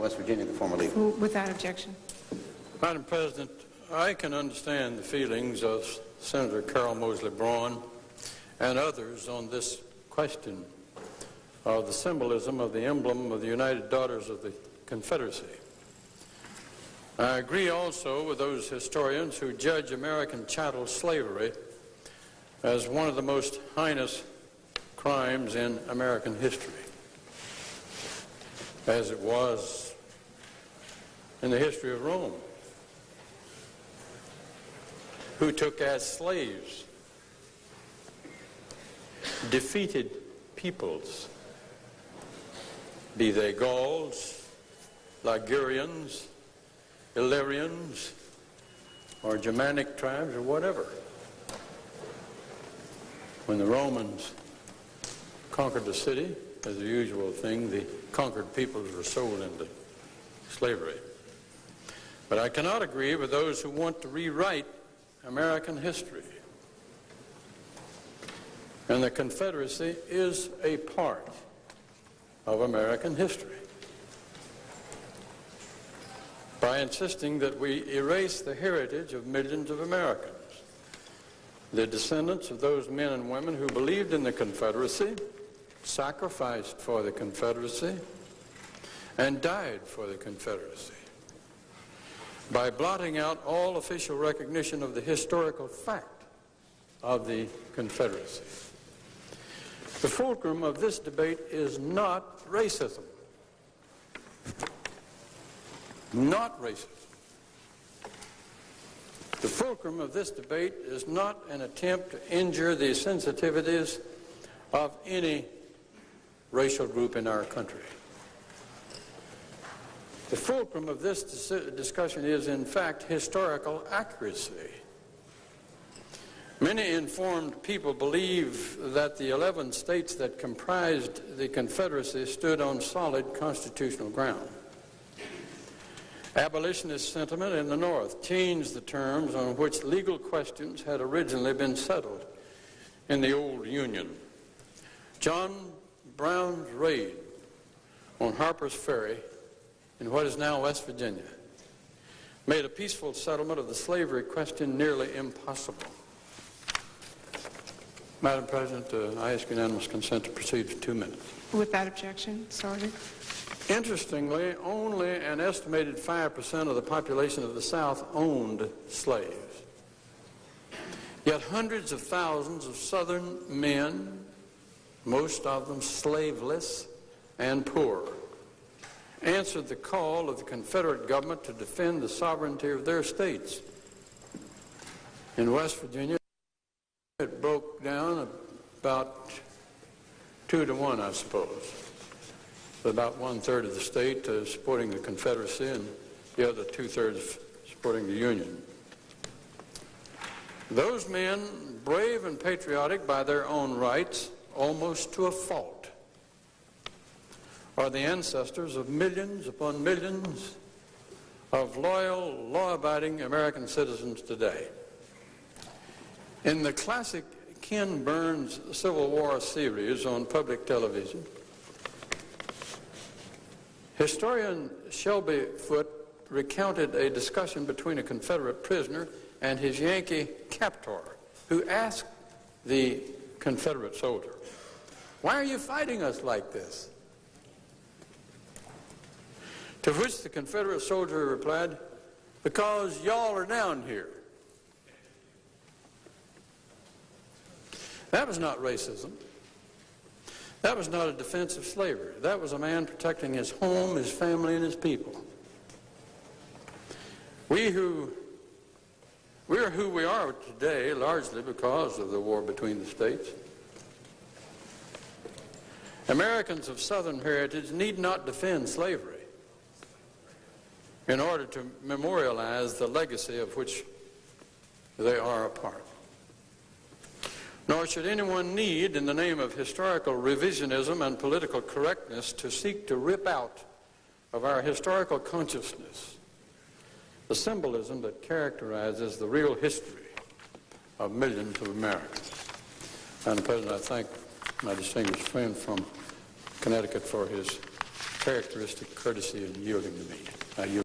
West Virginia, the former leader. Without objection. Madam President, I can understand the feelings of Senator Carol Moseley Braun and others on this question of the symbolism of the emblem of the United Daughters of the Confederacy. I agree also with those historians who judge American chattel slavery as one of the most heinous crimes in American history, as it was in the history of Rome, who took as slaves defeated peoples, be they Gauls, Ligurians, Illyrians, or Germanic tribes, or whatever. When the Romans conquered the city, as the usual thing, the conquered peoples were sold into slavery. But I cannot agree with those who want to rewrite American history. And the Confederacy is a part of American history. By insisting that we erase the heritage of millions of Americans, the descendants of those men and women who believed in the Confederacy, sacrificed for the Confederacy, and died for the Confederacy, by blotting out all official recognition of the historical fact of the Confederacy. The fulcrum of this debate is not racism. Not racism. The fulcrum of this debate is not an attempt to injure the sensitivities of any racial group in our country. The fulcrum of this discussion is, in fact, historical accuracy. Many informed people believe that the 11 states that comprised the Confederacy stood on solid constitutional ground. Abolitionist sentiment in the North changed the terms on which legal questions had originally been settled in the old Union. John Brown's raid on Harper's Ferry in what is now West Virginia made a peaceful settlement of the slavery question nearly impossible. Madam President, I ask unanimous consent to proceed for 2 minutes. Without objection. Sorry. Interestingly, only an estimated 5% of the population of the South owned slaves. Yet hundreds of thousands of Southern men, most of them slaveless and poor, answered the call of the Confederate government to defend the sovereignty of their states. In West Virginia, it broke down about 2 to 1, I suppose. About 1/3 of the state supporting the Confederacy and the other 2/3 supporting the Union. Those men, brave and patriotic by their own rights, almost to a fault, are the ancestors of millions upon millions of loyal, law-abiding American citizens today. In the classic Ken Burns Civil War series on public television, historian Shelby Foote recounted a discussion between a Confederate prisoner and his Yankee captor, who asked the Confederate soldier, "Why are you fighting us like this?" To which the Confederate soldier replied, "Because y'all are down here." That was not racism. That was not a defense of slavery. That was a man protecting his home, his family, and his people. We are who we are today largely because of the war between the states. Americans of Southern heritage need not defend slavery in order to memorialize the legacy of which they are a part. Nor should anyone need, in the name of historical revisionism and political correctness, to seek to rip out of our historical consciousness the symbolism that characterizes the real history of millions of Americans. Madam President, I thank my distinguished friend from Connecticut for his characteristic courtesy in yielding to me. I yield.